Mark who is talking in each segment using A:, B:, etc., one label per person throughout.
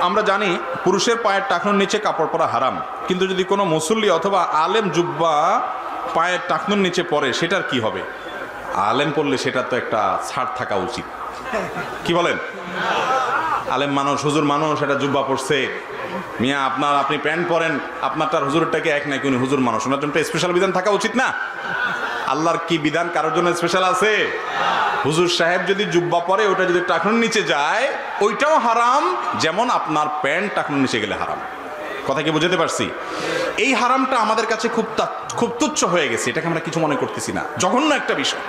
A: আমরা জানি পুরুষের পায়ের টাকনুর নিচে কাপড় পরা হারাম, কিন্তু যদি কোনো মুসল্লি অথবা আলেম জুব্বা পায়ের টাকনুর নিচে পরে সেটার কি হবে? আলেম পড়লে সেটা তো একটা ছাড় থাকা উচিত, কি বলেন? আলেম মানুষ, হুজুর মানুষ, এটা জুব্বা পড়ছে, মিয়া আপনি প্যান্ট পরেন, আপনারটার হুজুরটাকে এক নাই, কোন হুজুর মানুষ, ওনার জন্য স্পেশাল বিধান থাকা উচিত না? আল্লাহর কি বিধান কারোর জন্য স্পেশাল আছে? হুজুর সাহেব যদি জুব্বা পরে ওটা যদি টাকনুর নিচে যায় ওইটাও হারাম, যেমন আপনার প্যান্ট টাকনুর নিচে গেলে হারাম। কথা কি বুঝতে পারছি? এই হারামটা আমাদের কাছে খুব তুচ্ছ হয়ে গেছে, এটাকে আমরা কিছু মনে করতেছি না, জঘন্য একটা বিষয়।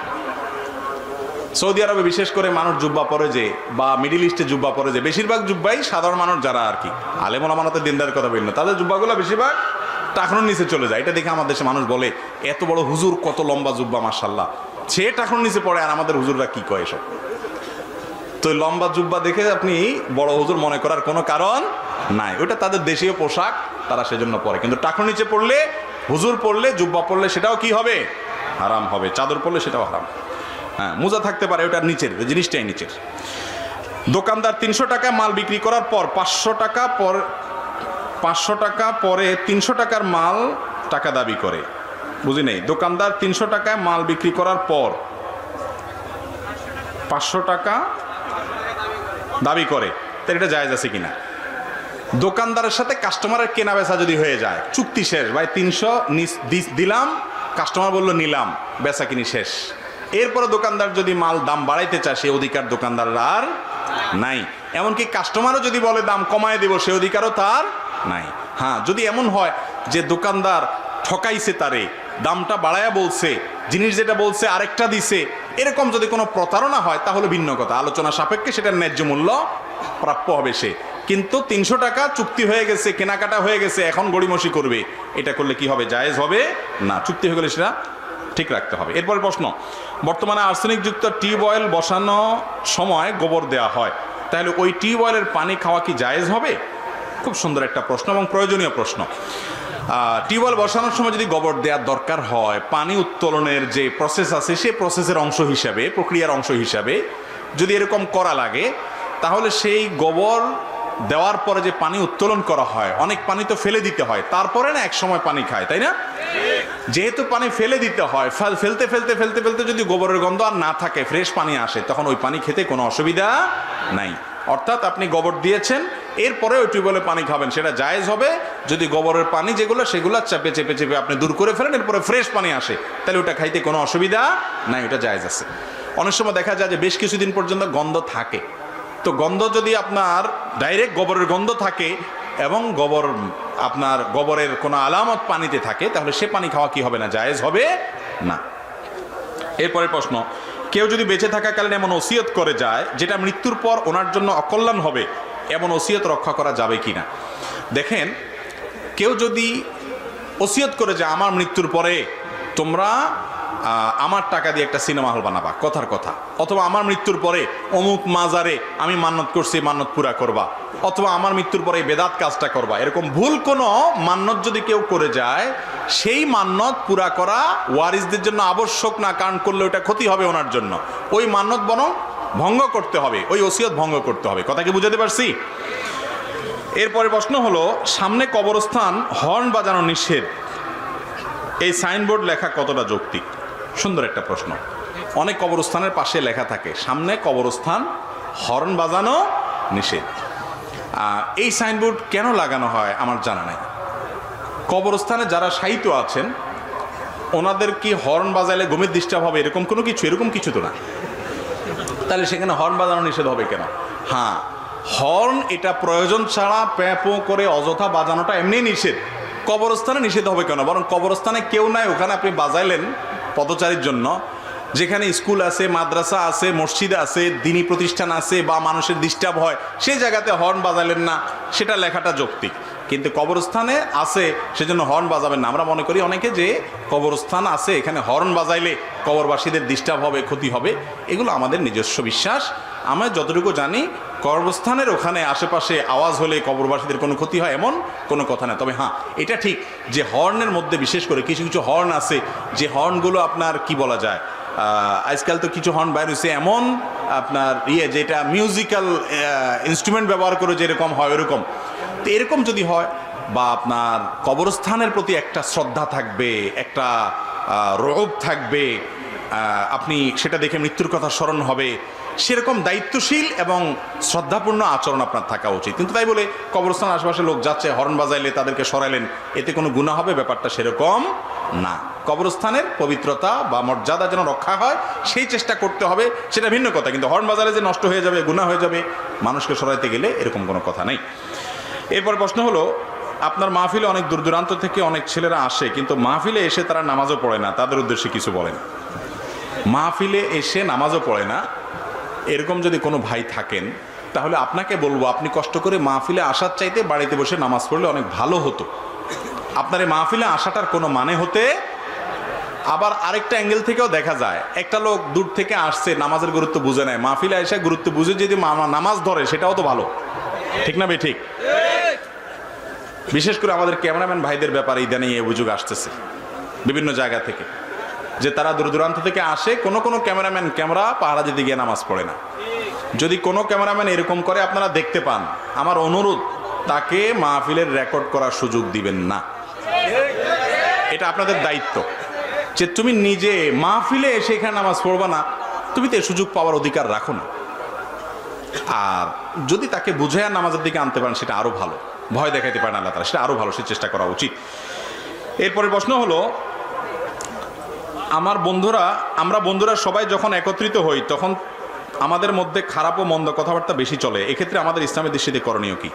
A: সৌদি আরবে বিশেষ করে মানুষ জুব্বা পরে যে, বা মিডিল ইস্টে জুব্বা পরে যে, বেশিরভাগ জুব্বাই সাধারণ মানুষ যারা আর কি আলেম ওলামাতে দিনদার কথা বলি না, তাদের জুব্বাগুলো বেশিরভাগ টাকনুর নিচে চলে যায়। এটা দেখে আমাদের দেশে মানুষ বলে এত বড় হুজুর, কত লম্বা জুব্বা, মাশাআল্লাহ, সে টাকনুর নিচে পড়ে আর আমাদের হুজুররা কি কয় এসব। তো লম্বা জুব্বা দেখে আপনি বড় হুজুর মনে করার কোনো কারণ নাই, ওটা তাদের দেশীয় পোশাক, তারা সেজন্য পরে। কিন্তু টাকনুর নিচে পড়লে, হুজুর পড়লে, জুব্বা পড়লে সেটাও কি হবে? হারাম হবে। চাদর পড়লে সেটাও হারাম। হ্যাঁ, মোজা থাকতে পারে, ওটার নিচের, ওই জিনিসটাই নিচের। দোকানদার 300 টাকা মাল বিক্রি করার পর 500 টাকা পরে 300 টাকার মাল টাকা দাবি করে। বুঝি নেই। দোকানদার 300 টাকায় মাল বিক্রি করার পর 500 টাকা দাবি করে, তাহলে এটা জায়েজ আছে কিনা? দোকানদারের সাথে কাস্টমারের কেনা বেচা যদি হয়ে যায়, চুক্তি শেষ, ভাই 300 দিলাম, কাস্টমার বলল নিলাম, বেচা কিনি শেষ, এরপরে দোকানদার যদি মাল দাম বাড়াইতে চায় সে অধিকার দোকানদারের আর নাই। এমনকি কাস্টমারও যদি বলে দাম কমায় দিব, সে অধিকারও তার নাই। হ্যাঁ, যদি এমন হয় যে দোকানদার ঠকাইছে, তারে দামটা বাড়ায়া বলছে, জিনিস যেটা বলছে আরেকটা দিছে, এরকম যদি কোনো প্রতারণা হয় তাহলে ভিন্ন কথা, আলোচনা সাপেক্ষে সেটার ন্যায্য মূল্য প্রাপ্য হবে সে। কিন্তু 300 টাকা চুক্তি হয়ে গেছে, কেনাকাটা হয়ে গেছে, এখন গড়িমসি করবে, এটা করলে কি হবে? জায়েজ হবে না। চুক্তি হয়ে গেলে সেটা ঠিক রাখতে হবে। এরপর প্রশ্ন, বর্তমানে আর্সেনিকযুক্ত টিউবওয়েল বসানো সময় গোবর দেওয়া হয়, তাহলে ওই টিউবওয়েলের পানি খাওয়া কি জায়েজ হবে? খুব সুন্দর একটা প্রশ্ন এবং প্রয়োজনীয় প্রশ্ন। টিউবওয়েল বসানোর সময় যদি গোবর দেওয়ার দরকার হয়, পানি উত্তোলনের যে প্রসেস আছে সেই প্রসেসের অংশ হিসাবে, প্রক্রিয়ার অংশ হিসাবে যদি এরকম করা লাগে, তাহলে সেই গোবর দেওয়ার পরে যে পানি উত্তোলন করা হয়, অনেক পানি তো ফেলে দিতে হয়, তারপরে না এক সময় পানি খায়, তাই না? যেহেতু পানি ফেলে দিতে হয়, ফেলতে ফেলতে ফেলতে ফেলতে যদি গোবরের গন্ধ আর না থাকে, ফ্রেশ পানি আসে, তখন ওই পানি খেতে কোনো অসুবিধা নাই। অর্থাৎ আপনি গোবর দিয়েছেন, এরপরে ওই টিউবওয়েলে পানি খাবেন, সেটা জায়েজ হবে যদি গোবরের পানি যেগুলো সেগুলো চেপে চেপে চেপে আপনি দূর করে ফেলেন, এরপরে ফ্রেশ পানি আসে, তাহলে ওটা খাইতে কোনো অসুবিধা নাই, ওটা জায়েজ আছে। অনেক সময় দেখা যায় যে বেশ কিছুদিন পর্যন্ত গন্ধ থাকে, তো গন্ধ যদি আপনার ডাইরেক্ট গোবরের গন্ধ থাকে এবং গোবরের কোনো আলামত পানিতে থাকে, তাহলে সে পানি খাওয়া কি হবে না? জায়েজ হবে না। এরপরে প্রশ্ন, কেউ যদি বেঁচে থাকাকালীন এমন ওসিয়ত করে যায় যেটা মৃত্যুর পর ওনার জন্য অকল্যাণ হবে, এমন ওসিয়ত রক্ষা করা যাবে কিনা? দেখেন, কেউ যদি ওসিয়ত করে যে আমার মৃত্যুর পরে তোমরা আমার টাকা দিয়ে একটা সিনেমা হল বানাবা, কথার কথা, অথবা আমার মৃত্যুর পরে অমুক মাজারে আমি মান্নত করছি, মান্নত পুরা করবা, অথবা আমার মৃত্যুর পরে বেদাত কাজটা করবা, এরকম ভুল কোনো মান্নত যদি কেউ করে যায়, সেই মান্নত পুরা করা ওয়ারিসদের জন্য আবশ্যক না, কারণ করলে ওটা ক্ষতি হবে ওনার জন্য। ওই মান্নত বরং ভঙ্গ করতে হবে, ওই ওসিয়ত ভঙ্গ করতে হবে। কথা কি বুঝাতে পারছি? এরপরে প্রশ্ন হলো, সামনে কবরস্থান, হর্ন বাজানো নিষেধ, এই সাইনবোর্ড লেখা কতটা যৌক্তিক? সুন্দর একটা প্রশ্ন। অনেক কবরস্থানের পাশে লেখা থাকে সামনে কবরস্থান, হর্ন বাজানো নিষেধ। এই সাইনবোর্ড কেন লাগানো হয় আমার জানা নাই। কবরস্থানে যারা শায়িত আছেন ওনাদের কি হর্ন বাজাইলে ঘুমের ডিস্টার্ব হবে এরকম কিছু তো না, তাহলে সেখানে হর্ন বাজানো নিষেধ হবে কেন? হ্যাঁ, হর্ন এটা প্রয়োজন ছাড়া প্যাঁপো করে অযথা বাজানোটা এমনি নিষেধ। কবরস্থানে নিষেধ হবে কেন? বরং কবরস্থানে কেউ নাই, ওখানে আপনি বাজাইলেন পদচারীর জন্য, যেখানে স্কুল আছে, মাদ্রাসা আছে, মসজিদ আছে, দ্বীনি প্রতিষ্ঠান আছে, বা মানুষের ডিস্টার্ব হয়, সেই জায়গাতে হর্ন বাজাইলেন না, সেটা লেখাটা যৌক্তিক। কিন্তু কবরস্থানে আছে সেজন্য হর্ন বাজাবেন না। আমরা মনে করি অনেকে যে কবরস্থান আছে, এখানে হর্ন বাজাইলে কবরবাসীদের ডিস্টার্ব হবে, ক্ষতি হবে, এগুলো আমাদের নিজস্ব বিশ্বাস। আমরা যতটুকু জানি কবরস্থানের ওখানে আশেপাশে আওয়াজ হলে কবরবাসীদের কোনো ক্ষতি হয় এমন কোনো কথা না। তবে হ্যাঁ, এটা ঠিক যে হর্নের মধ্যে বিশেষ করে কিছু কিছু হর্ন আছে যে হর্নগুলো আপনার কি বলা যায়, আজকাল তো কিছু হর্ন বাইর হয়েছে এমন আপনার যেটা মিউজিক্যাল ইনস্ট্রুমেন্ট ব্যবহার করে যেরকম হয় ওরকম। তো এরকম যদি হয়, বা আপনার কবরস্থানের প্রতি একটা শ্রদ্ধা থাকবে, একটা রোগ থাকবে, আপনি সেটা দেখে মৃত্যুর কথা স্মরণ হবে, সেরকম দায়িত্বশীল এবং শ্রদ্ধাপূর্ণ আচরণ আপনার থাকা উচিত। কিন্তু তাই বলে কবরস্থান আশেপাশে লোক যাচ্ছে, হর্ন বাজাইলে তাদেরকে সরাইলেন, এতে কোনো গুনাহ হবে, ব্যাপারটা সেরকম না। কবরস্থানের পবিত্রতা বা মর্যাদা যেন রক্ষা হয় সেই চেষ্টা করতে হবে, সেটা ভিন্ন কথা। কিন্তু হর্ন বাজালে যে নষ্ট হয়ে যাবে, গুনাহ হয়ে যাবে, মানুষকে সরাইতে গেলে এরকম কোনো কথা নেই। এরপর প্রশ্ন হলো, আপনার মাহফিলে অনেক দূর দূরান্ত থেকে অনেক ছেলেরা আসে, কিন্তু মাহফিলে এসে তারা নামাজও পড়ে না, তাদের উদ্দেশ্যে কিছু বলেন। মাহফিলে এসে নামাজও পড়ে না এরকম যদি কোনো ভাই থাকেন, তাহলে আপনাকে বলবো, আপনি কষ্ট করে মাহফিলে আসার চাইতে বাড়িতে বসে নামাজ পড়লে অনেক ভালো হতো। আপনার এই মাহফিলে আসাটার কোনো মানে হতে। আবার আরেকটা অ্যাঙ্গেল থেকেও দেখা যায়, একটা লোক দূর থেকে আসছে, নামাজের গুরুত্ব বুঝে নেয়, মাহফিলে এসে গুরুত্ব বুঝে যদি নামাজ ধরে, সেটাও তো ভালো, ঠিক না? ঠিক। বিশেষ করে আমাদের ক্যামেরাম্যান ভাইদের ব্যাপারে ইদানিং এই অভিযোগ আসতেছে বিভিন্ন জায়গা থেকে, যে তারা দূর দূরান্ত থেকে আসে, কোনো ক্যামেরাম্যান ক্যামেরা পাহারা দিতে গিয়ে নামাজ পড়ে না। যদি কোনো ক্যামেরাম্যান এরকম করে আপনারা দেখতে পান, আমার অনুরোধ, তাকে মাহফিলের রেকর্ড করার সুযোগ দিবেন না। এটা আপনাদের দায়িত্ব, যে তুমি নিজে মাহফিলে এসে এখানে নামাজ পড়বা না, তুমি তো এই সুযোগ পাওয়ার অধিকার রাখো না। আর যদি তাকে বুঝে আর নামাজের দিকে আনতে পারেন, সেটা আরো ভালো। ভয় দেখাইতে পারেন আল্লাহ তাআলা, সেটা আরো ভালো, সে চেষ্টা করা উচিত। এরপরে প্রশ্ন হলো, আমরা বন্ধুরা সবাই যখন একত্রিত হই, তখন আমাদের মধ্যে খারাপ ও মন্দ কথাবার্তা বেশি চলে। এক্ষেত্রে আমাদের ইসলামের দৃষ্টিতে করণীয় কি?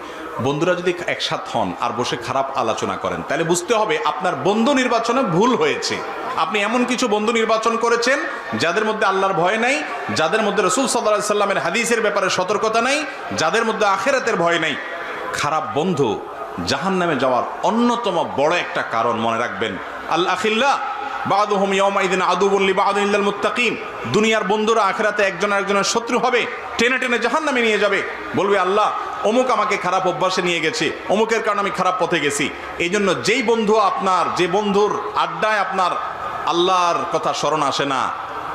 A: বন্ধুরা যদি একসাথ হন আর বসে খারাপ আলোচনা করেন, তাহলে বুঝতে হবে আপনার বন্ধু নির্বাচনে ভুল হয়েছে। আপনি এমন কিছু বন্ধু নির্বাচন করেছেন যাদের মধ্যে আল্লাহর ভয় নাই, যাদের মধ্যে রাসূল সাল্লাল্লাহু আলাইহি সাল্লামের হাদিসের ব্যাপারে সতর্কতা নাই, যাদের মধ্যে আখিরাতের ভয় নাই। খারাপ বন্ধু জাহান্নামে যাওয়ার অন্যতম বড় একটা কারণ, মনে রাখবেন। আল আখিল্লা বাদুহুম ইয়াওমাইদিন আদুউন লিবাদিন ইল্লাল মুত্তাকিন। দুনিয়ার বন্ধুরা আখিরাতে একজন আরেকজনের শত্রু হবে, টেনে টেনে জাহান্নামে নিয়ে যাবে। বলবে, আল্লাহ অমুক আমাকে খারাপ অভ্যাসে নিয়ে গেছে, অমুকের কারণে আমি খারাপ পথে গেছি। এই জন্য যেই বন্ধু আপনার, যে বন্ধুর আড্ডায় আপনার আল্লাহর কথা স্মরণ আসে না,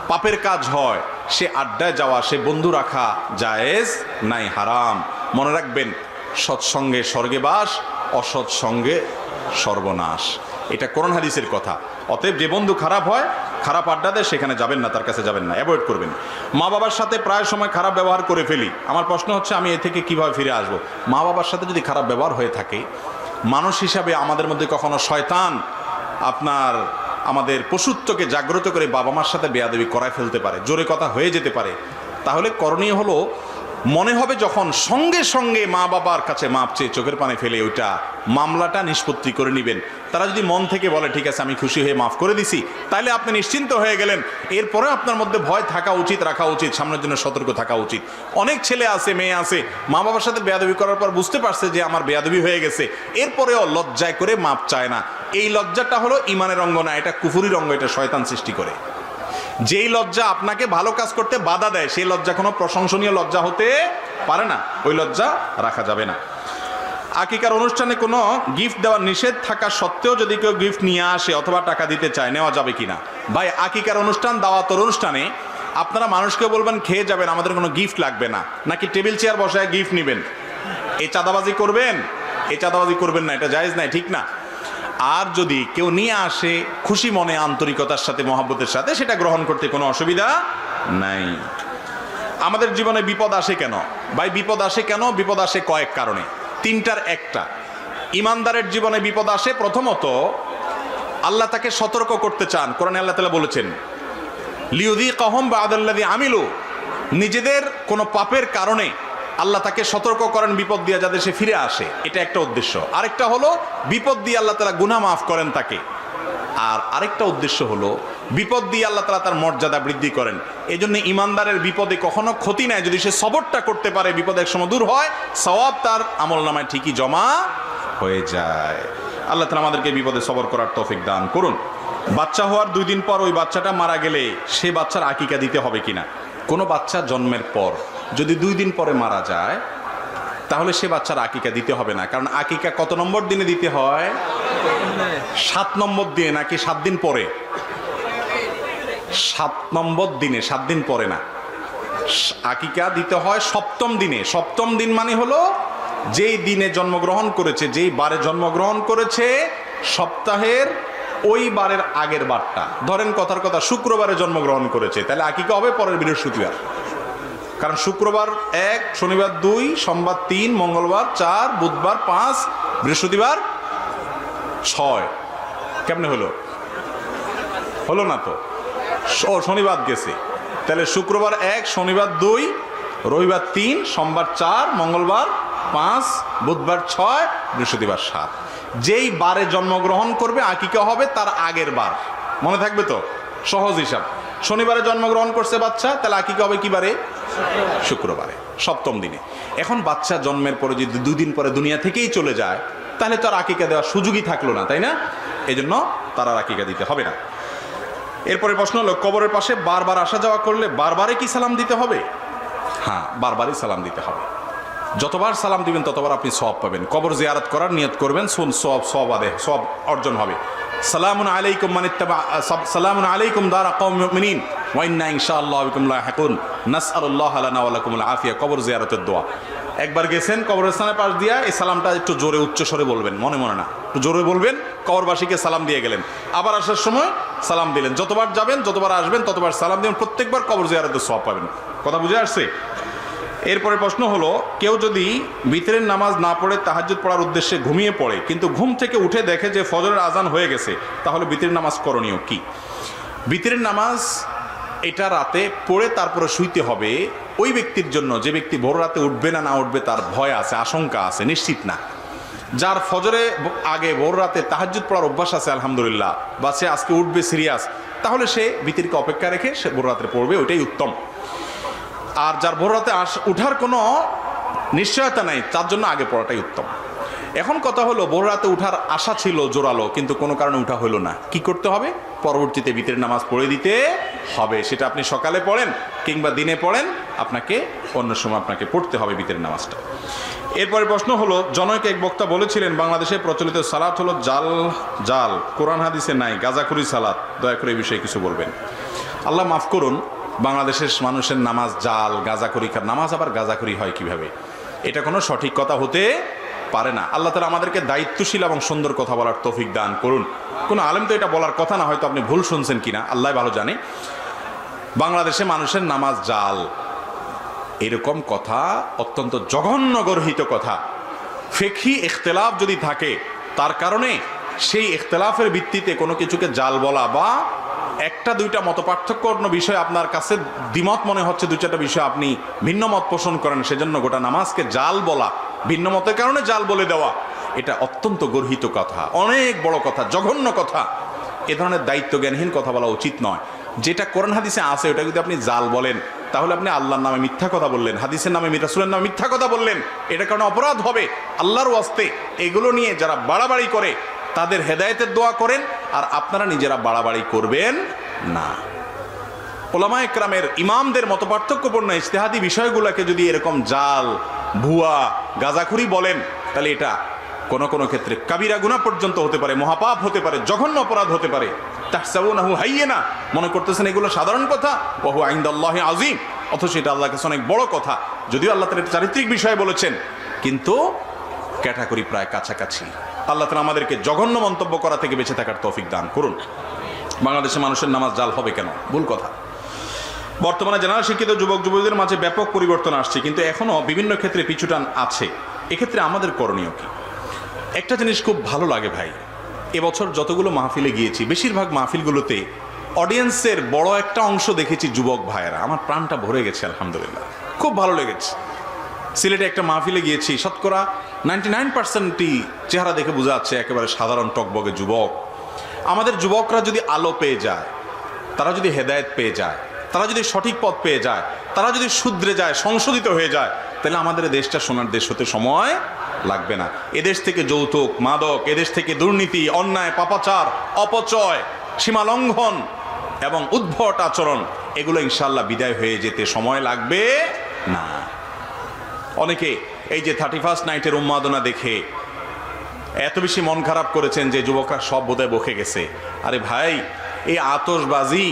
A: পাপের কাজ হয়, সে আড্ডায় যাওয়া, সে বন্ধু রাখা জায়েজ নাই, হারাম। মনে রাখবেন, সৎসঙ্গে স্বর্গে বাস, অসৎসঙ্গে সর্বনাশ। এটা কোরআন হাদিসের কথা। অতএব যে বন্ধু খারাপ হয়, খারাপ আড্ডা দেয়, সেখানে যাবেন না, তার কাছে যাবেন না, অ্যাভয়েড করবেন। মা বাবার সাথে প্রায় সময় খারাপ ব্যবহার করে ফেলি। আমার প্রশ্ন হচ্ছে, আমি এ থেকে কিভাবে ফিরে আসব? মা বাবার সাথে যদি খারাপ ব্যবহার হয়ে থাকে, মানুষ হিসাবে আমাদের মধ্যে কখনো শয়তান আমাদের পশুত্বকে জাগ্রত করে বাবা মার সাথে বেয়াদবি করায় ফেলতে পারে, জোরে কথা হয়ে যেতে পারে। তাহলে করণীয় হলো, মনে হবে যখন, সঙ্গে সঙ্গে মা বাবার কাছে মাপ চেয়ে চোখের পানি ফেলে ওইটা মামলাটা নিষ্পত্তি করে নেবেন। তারা যদি মন থেকে বলে ঠিক আছে আমি খুশি হয়ে মাফ করে দিছি, তাহলে আপনি নিশ্চিন্ত হয়ে গেলেন। এরপরে আপনার মধ্যে ভয় থাকা উচিত, রাখা উচিত, সামনের জন্য সতর্ক থাকা উচিত। অনেক ছেলে আছে, মেয়ে আছে, মা বাবার সাথে বেয়াদবি করার পর বুঝতে পারছে যে আমার বেয়াদবি হয়ে গেছে, এরপরেও লজ্জায় করে মাপ চায় না। এই লজ্জাটা হলো ইমানের অঙ্গ না, এটা কুফুরির অঙ্গ, এটা শয়তান সৃষ্টি করে। যেই লজ্জা আপনাকে ভালো কাজ করতে বাধা দেয়, সেই লজ্জা কোনো প্রশংসনীয় লজ্জা হতে পারে না, ওই লজ্জা রাখা যাবে না। আকিকার অনুষ্ঠানে কোনো গিফট দেওয়ার নিষেধ থাকা সত্ত্বেও যদি কেউ গিফট নিয়ে আসে অথবা টাকা দিতে চায়, নেওয়া যাবে কিনা? ভাই, আকিকার অনুষ্ঠান, দাওয়াতের অনুষ্ঠানে আপনারা মানুষকে বলবেন খেয়ে যাবেন, আমাদের কোনো গিফট লাগবে না, নাকি টেবিল চেয়ার বসায় গিফট নেবেন? এই চাঁদাবাজি করবেন? এই চাঁদাবাজি করবেন না, এটা জায়েজ নাই, ঠিক না? আর যদি কেউ নিয়ে আসে খুশি মনে, আন্তরিকতার সাথে, মহব্বতের সাথে, সেটা গ্রহণ করতে কোনো অসুবিধা নাই। আমাদের জীবনে বিপদ আসে কেন? ভাই, বিপদ আসে কেন? বিপদ আসে কয়েক কারণে, তিনটার একটা। ইমানদারের জীবনে বিপদ আসে প্রথমত, আল্লাহ তাকে সতর্ক করতে চান। কোরআনে আল্লাহ তাআলা বলেছেন, লিউযীকাহুম বা'দাল্লাযী আমিলু, নিজেদের কোনো পাপের কারণে আল্লাহ তাকে সতর্ক করেন বিপদ দিয়ে, যাদের সে ফিরে আসে। এটা একটা উদ্দেশ্য। আরেকটা হলো বিপদ দিয়ে আল্লাহ তাআলা গুনাহ মাফ করেন তাকে। আর আরেকটা উদ্দেশ্য হলো বিপদ দিয়ে আল্লাহ তাআলা তার মর্যাদা বৃদ্ধি করেন। এই জন্য ইমানদারের বিপদে কখনো ক্ষতি নাই, যদি সে সবরটা করতে পারে, বিপদ এক সময় দূর হয়, সওয়াব তার আমলনামায় ঠিকই জমা হয়ে যায়। আল্লাহ তাআলা আমাদেরকে বিপদে সবর করার তৌফিক দান করুন। বাচ্চা হওয়ার 2 দিন পর ওই বাচ্চাটা মারা গেলে সে বাচ্চার আকিকা দিতে হবে কিনা? কোনো বাচ্চা জন্মের পর যদি 2 দিন পরে মারা যায়, তাহলে সে বাচ্চার আকিকা দিতে হবে না। কারণ আকিকা কত নম্বর দিনে দিতে হয়? 7 নম্বর দিনে, নাকি 7 দিন পরে? 7 নম্বর দিনে, 7 দিন পরে না, আকিকা দিতে হয় 7ম দিনে। 7ম দিন মানে হলো যেই দিনে জন্মগ্রহণ করেছে, যেই বারে জন্মগ্রহণ করেছে, সপ্তাহের ওই বারের আগের বারটা। ধরেন কথার কথা শুক্রবারে জন্মগ্রহণ করেছে, তাহলে আকিকা হবে পরের বৃহস্পতিবার, কারণ শুক্রবার 1, শনিবার 2, সোমবার 3, মঙ্গলবার 4, বুধবার 5, বৃহস্পতিবার 6। কেমনে হলো? হলো না তো, শনিবার গেছে, তাহলে শুক্রবার 1, শনিবার 2, রবিবার 3, সোমবার 4, মঙ্গলবার 5, বুধবার 6, বৃহস্পতিবার 7। যেই বারে জন্মগ্রহণ করবে আকিকা হবে তার আগের বার। মনে থাকবে তো? সহজ হিসাব। শনিবারে জন্মগ্রহণ করছে বাচ্চা, তাহলে আকিকা হবে কি বারে? শুক্রবারে, 7ম দিনে। এখন বাচ্চা জন্মের পরে যদি 2 দিন পরে দুনিয়া থেকেই চলে যায়, তাহলে তো আর আকিকা দেওয়ার সুযোগই থাকলো না, তাই না? এই জন্য তার আর আকিকা দিতে হবে না। এরপরে প্রশ্ন হলো, কবরের পাশে বারবার আসা যাওয়া করলে বারবারই কি সালাম দিতে হবে? হ্যাঁ, বারবারই সালাম দিতে হবে। যতবার সালাম দিবেন ততবার আপনি সওয়াব পাবেন। কবর জিয়ারত করার নিয়ত করবেন, সওয়াব অর্জন হবে। সালামুন আলাইকুম মানিত্তাবা, সালামুন আলাইকুম দারা কওমিল মুমিনিন ওয়া ইন্না ইনশাআল্লাহু বিকুম লাহিকুন নাসআলুল্লাহ লানা ওয়া লাকুমুল আফিয়া। কবর জিয়ারতের দোয়া। একবার গেছেন কবরস্থানের পাশ দিয়া, এই সালামটা একটু জোরে উচ্চ স্বরে বলবেন, মনে মনে না, একটু জোরে বলবেন। কবরবাসীকে সালাম দিয়ে গেলেন, আবার আসার সময় সালাম দিলেন। যতবার যাবেন, যতবার আসবেন, ততবার সালাম দিবেন। প্রত্যেকবার কবর জিয়ারতের সওয়াব পাবেন। কথা বুঝে আসছে? এরপরে প্রশ্ন হলো, কেউ যদি বিতরের নামাজ না পড়ে তাহাজ্জুদ পড়ার উদ্দেশ্যে ঘুমিয়ে পড়ে, কিন্তু ঘুম থেকে উঠে দেখে যে ফজরের আজান হয়ে গেছে, তাহলে বিতরের নামাজ করণীয় কি? বিতরের নামাজ এটা রাতে পড়ে তারপরে শুইতে হবে ওই ব্যক্তির জন্য যে ব্যক্তি ভোর রাতে উঠবে না উঠবে তার ভয় আছে, আশঙ্কা আছে, নিশ্চিত না। যার ফজরে আগে ভোর রাতে তাহাজ্জুদ পড়ার অভ্যাস আছে আলহামদুলিল্লাহ, বা সে আজকে উঠবে সিরিয়াস, তাহলে সে বিতরকে অপেক্ষা রেখে সে ভোর রাতে পড়বে, ওইটাই উত্তম। আর যার ভোর রাতে উঠার কোনো নিশ্চয়তা নাই, তার জন্য আগে পড়াটাই উত্তম। এখন কথা হলো, ভোর রাতে উঠার আশা ছিল জোরালো, কিন্তু কোনো কারণে উঠা হলো না, কি করতে হবে? পরবর্তীতে বিতরের নামাজ পড়ে দিতে হবে। সেটা আপনি সকালে পড়েন কিংবা দিনে পড়েন, আপনাকে অন্য সময় আপনাকে পড়তে হবে বিতরের নামাজটা। এরপরে প্রশ্ন হলো, জনৈক এক বক্তা বলেছিলেন বাংলাদেশে প্রচলিত সালাত হলো জাল, কোরআন হাদিসে নাই, গাঁজাখুরি সালাত। দয়া করে এই বিষয়ে কিছু বলবেন। আল্লাহ মাফ করুন, বাংলাদেশের মানুষের নামাজ জাল, গাঁজাখুরি। নামাজ আবার গাঁজাখুরি হয় কিভাবে? এটা কোনো সঠিক কথা হতে পারে না। আল্লাহ তাআলা আমাদেরকে দায়িত্বশীল এবং সুন্দর কথা বলার তৌফিক দান করুন। কোনো আলেম তো এটা বলার কথা না, হয়তো আপনি ভুল শুনছেন কিনা, আল্লাহ ভালো জানে। বাংলাদেশে মানুষের নামাজ জাল, এরকম কথা অত্যন্ত জঘন্য গর্হিত কথা। ফিকহি ইখতিলাফ যদি থাকে, তার কারণে সেই ইখতিলাফের ভিত্তিতে কোনো কিছুকে জাল বলা, বা একটা দুইটা মত পার্থক্যপূর্ণ বিষয় আপনার কাছে দ্বিমত মনে হচ্ছে, 2-4টা বিষয় আপনি ভিন্ন মত পোষণ করেন, সেজন্য গোটা নামাজকে জাল বলা, ভিন্ন মতের কারণে জাল বলে দেওয়া, এটা অত্যন্ত গর্হিত কথা, অনেক বড় কথা, জঘন্য কথা। এ ধরনের দায়িত্ব জ্ঞানহীন কথা বলা উচিত নয়। যেটা কোরআন হাদিসে আছে ওটা যদি আপনি জাল বলেন, তাহলে আপনি আল্লাহর নামে মিথ্যা কথা বললেন, হাদিসের নামে, রাসূলের নামে মিথ্যা কথা বললেন। এটা কারণে অপরাধ হবে। আল্লাহর ওয়াস্তে এগুলো নিয়ে যারা বাড়াবাড়ি করে তাদের হেদায়েতের দোয়া করেন, আর আপনারা নিজেরা বাড়াবাড়ি করবেন না। উলামায়ে কেরামের ইমামদের মত পার্থক্যপূর্ণ ইজতিহাদি বিষয়গুলোকে যদি এরকম জাল, ভুয়া, গাঁজাখুরি বলেন, তাহলে এটা কোনো কোনো ক্ষেত্রে কাবিরা গুনাহ পর্যন্ত হতে পারে, মহাপাপ হতে পারে, জঘন্য অপরাধ হতে পারে। তাহসাবুনাহু হাইয়্যানা, মনে করতেছেন এগুলো সাধারণ কথা, ওয়া হুয়া ইনদাল্লাহি আযীম, অথচ এটা আল্লাহর কাছে অনেক বড় কথা। যদিও আল্লাহ তাআলা চারিত্রিক বিষয় বলেছেন, কিন্তু ক্যাটাগরি প্রায় কাছাকাছি। আল্লাহ তাআলা আমাদেরকে জঘন্য মন্তব্য করা থেকে বেঁচে থাকার তৌফিক দান করুন। বাংলাদেশে মানুষের নামাজ জাল হবে কেন? ভুল কথা। বর্তমানে জেনারেল শিক্ষিত যুবক যুবতীদের মাঝে ব্যাপক পরিবর্তন আসছে, কিন্তু এখনও বিভিন্ন ক্ষেত্রে পিছুটান আছে। এক্ষেত্রে আমাদের করণীয় কি? একটা জিনিস খুব ভালো লাগে ভাই, এবছর যতগুলো মাহফিলে গিয়েছি, বেশিরভাগ মাহফিলগুলোতে অডিয়েন্সের বড় একটা অংশ দেখেছি যুবক ভাইয়েরা। আমার প্রাণটা ভরে গেছে আলহামদুলিল্লাহ, খুব ভালো লেগেছে। সিলেটে একটা মাহফিলে গিয়েছি, শতকরা 99%ই চেহারা দেখে বোঝা যাচ্ছে একেবারে সাধারণ টকবগে যুবক। আমাদের যুবকরা যদি আলো পেয়ে যায়, তারা যদি হেদায়েত পেয়ে যায়, তারা যদি সঠিক পথ পেয়ে যায়, তারা যদি শুধরে যায়, সংশোধিত হয়ে যায়, তাহলে আমাদের দেশটা সোনার দেশ হতে সময় লাগবে না। এদেশ থেকে যৌতুক, মাদক, এদেশ থেকে দুর্নীতি, অন্যায়, পাপাচার, অপচয়, সীমালঙ্ঘন এবং উদ্ভট আচরণ, এগুলো ইনশাআল্লাহ বিদায় হয়ে যেতে সময় লাগবে না। অনেকে এই যে 31st নাইটের উন্মাদনা দেখে এত বেশি মন খারাপ করেছেন যে যুবকরা সব বোধহয় বকে গেছে। আরে ভাই, এই আতশবাজি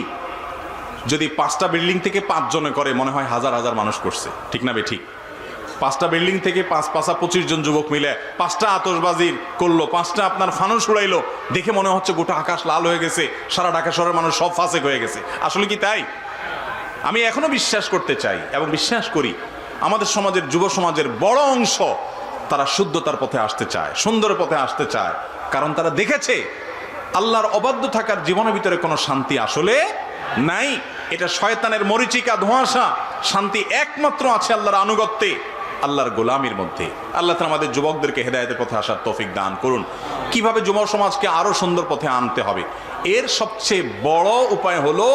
A: যদি 5টা বিল্ডিং থেকে 5 জনে করে মনে হয় হাজার হাজার মানুষ করছে, ঠিক না বে ঠিক? 5টা বিল্ডিং থেকে 25 জন যুবক মিলে 5টা আতশবাজির করলো, 5টা আপনার ফানুস উড়াইলো, দেখে মনে হচ্ছে গোটা আকাশ লাল হয়ে গেছে, সারা ঢাকা শহরের মানুষ সব ফাসেক হয়ে গেছে। আসলে কি তাই? আমি এখনো বিশ্বাস করতে চাই এবং বিশ্বাস করি আমাদের সমাজের যুব সমাজের বড় অংশ তারা শুদ্ধতার পথে আসতে চায়, সুন্দর পথে আসতে চায়, কারণ তারা দেখেছে আল্লাহর অবাধ্য থাকার জীবনের ভিতরে কোনো শান্তি আসলে নাই। এটা শয়তানের মরিচিকা ধোঁয়াশা। শান্তি একমাত্র আছে আল্লাহর আনুগত্যে, আল্লাহর গোলামির মধ্যে। আল্লাহ তাআলা আমাদের যুবকদেরকে হেদায়েতের পথে আসার তৌফিক দান করুন। কিভাবে যুব সমাজকে আরো সুন্দর পথে আনতে হবে, এর সবচেয়ে বড় উপায় হলো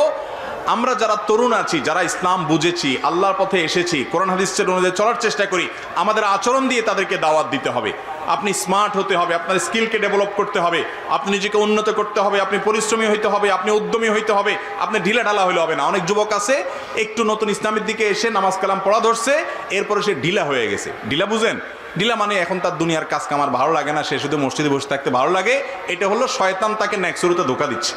A: আমরা যারা তরুণ আছি, যারা ইসলাম বুঝেছি, আল্লাহর পথে এসেছি, কোরআন হাদিসের অনুযায়ী চলার চেষ্টা করি, আমাদের আচরণ দিয়ে তাদেরকে দাওয়াত দিতে হবে। আপনি স্মার্ট হতে হবে, আপনার স্কিলকে ডেভেলপ করতে হবে, আপনি নিজেকে উন্নত করতে হবে, আপনি পরিশ্রমী হইতে হবে, আপনি উদ্যমী হইতে হবে, আপনি ঢিলা ঢালা হলে হবে না। অনেক যুবক আছে একটু নতুন ইসলামের দিকে এসে নামাজ কালাম পড়া ধরছে, এরপরে সে ঢিলা হয়ে গেছে। ঢিলা বুঝেন? ঢিলা মানে এখন তার দুনিয়ার কাজ কামার ভালো লাগে না, সে শুধু মসজিদে বসে থাকতে ভালো লাগে। এটা হলো শয়তান তাকে নেক্সুরুতে ধোঁকা দিচ্ছে।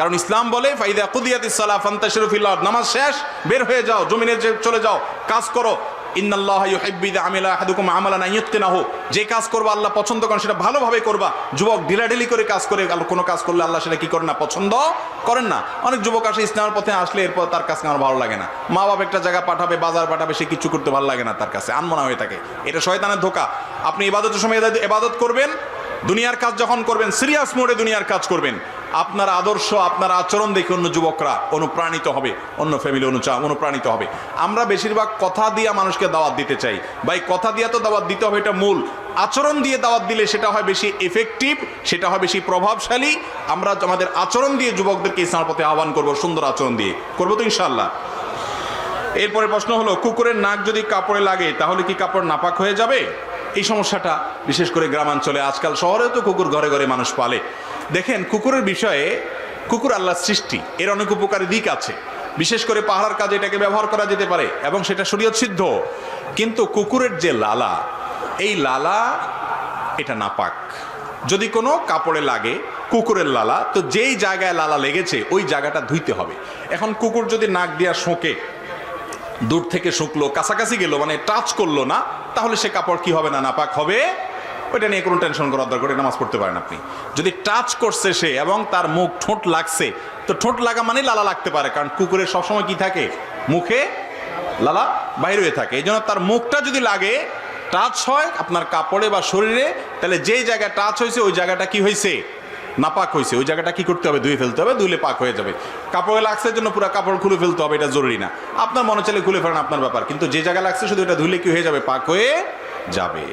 A: কারণ ইসলাম বলে ফাইদা কুদিয়াতিস সালাহ ফান্তাশিরু ফিল আরদ, নামাজ শেষ, বের হয়ে যাও, জমিনে চলে যাও, কাজ করো। ইন্নাল্লাহা ইউহিব্বু ইযা আমিলা আহাদুকুম আমালান আন ইউতকিনাহু, যে কাজ করবা আল্লাহ পছন্দ করেন সেটা ভালোভাবে করবা। যুবক ঢিলাঢিলি করে কাজ করে কোনো কাজ করলে আল্লাহ সেটা কি করেন না, পছন্দ করেন না। অনেক যুবক আসে ইসলামের পথে আসলে এরপর তার কাছে আমার ভালো লাগে না, মা বাবা একটা জায়গা পাঠাবে, বাজার পাঠাবে, সে কিছু করতে ভালো লাগে না, তার কাছে আনমনা হয়ে থাকে। এটা শয়তানের ধোঁকা। আপনি ইবাদতের সময় ইবাদত করবেন, দুনিয়ার কাজ যখন করবেন সিরিয়াস মোডে দুনিয়ার কাজ করবেন, আপনার আদর্শ, আপনার আচরণ দেখে অন্য যুবকরা অনুপ্রাণিত হবে, অন্য ফ্যামিলি অনুপ্রাণিত হবে। আমরা বেশিরভাগ কথা দিয়ে মানুষকে দাওয়াত দিতে চাই। ভাই কথা দিয়ে তো দাওয়াত দিতে হবে, এটা মূল। আচরণ দিয়ে দাওয়াত দিলে সেটা হয় বেশি এফেক্টিভ, সেটা হয় বেশি প্রভাবশালী। আমরা আমাদের আচরণ দিয়ে যুবকদেরকে ইসলামের পথে আহ্বান করব, সুন্দর আচরণ দিয়ে করবো তো ইনশাআল্লাহ। এরপরে প্রশ্ন হলো, কুকুরের নাক যদি কাপড়ে লাগে তাহলে কি কাপড় নাপাক হয়ে যাবে? এই সমস্যাটা বিশেষ করে গ্রামাঞ্চলে, আজকাল শহরেও তো কুকুর ঘরে ঘরে মানুষ পালে। দেখেন, কুকুরের বিষয়ে, কুকুর আল্লাহর সৃষ্টি, এর অনেক উপকারী দিক আছে। বিশেষ করে পাহাড়ের কাজে এটাকে ব্যবহার করা যেতে পারে এবং সেটা শরীয়ত সিদ্ধ। কিন্তু কুকুরের যে লালা, এই লালা এটা নাপাক। যদি কোনো কাপড়ে লাগে কুকুরের লালা, তো যেই জায়গায় লালা লেগেছে ওই জায়গাটা ধুইতে হবে। এখন কুকুর যদি নাক দিয়া শোকে, দূর থেকে শুকলো, কাছাকাছি গেল, মানে টাচ করলো না, তাহলে সে কাপড় কি হবে না, নাপাক হবে। ওইটা নিয়ে কোনো টেনশন করার দরকার নেই, নামাজ পড়তে পারেন আপনি। যদি টাচ করছে সে এবং তার মুখ ঠোঁট লাগছে, তো ঠোঁট লাগা মানে লালা লাগতে পারে, কারণ কুকুরের সবসময় কি থাকে, মুখে লালা বাইরে হয়ে থাকে। এই জন্য তার মুখটা যদি লাগে, টাচ হয় আপনার কাপড়ে বা শরীরে, তাহলে যেই জায়গায় টাচ হয়েছে ওই জায়গাটা কি হয়েছে, নাপাক হয়েছে। ওই জায়গাটা কি করতে হবে, ধুয়ে ফেলতে হবে, ধুলে পাক হয়ে যাবে। কাপড়ে লাগছে জন্য পুরো কাপড় খুলে ফেলতে হবে, এটা জরুরি না। আপনার মনে চাইলে খুলে ফেলেন, আপনার ব্যাপার। কিন্তু যে জায়গায় লাগছে শুধু এটা ধুলে কি হয়ে যাবে, পাক হয়ে যাবে।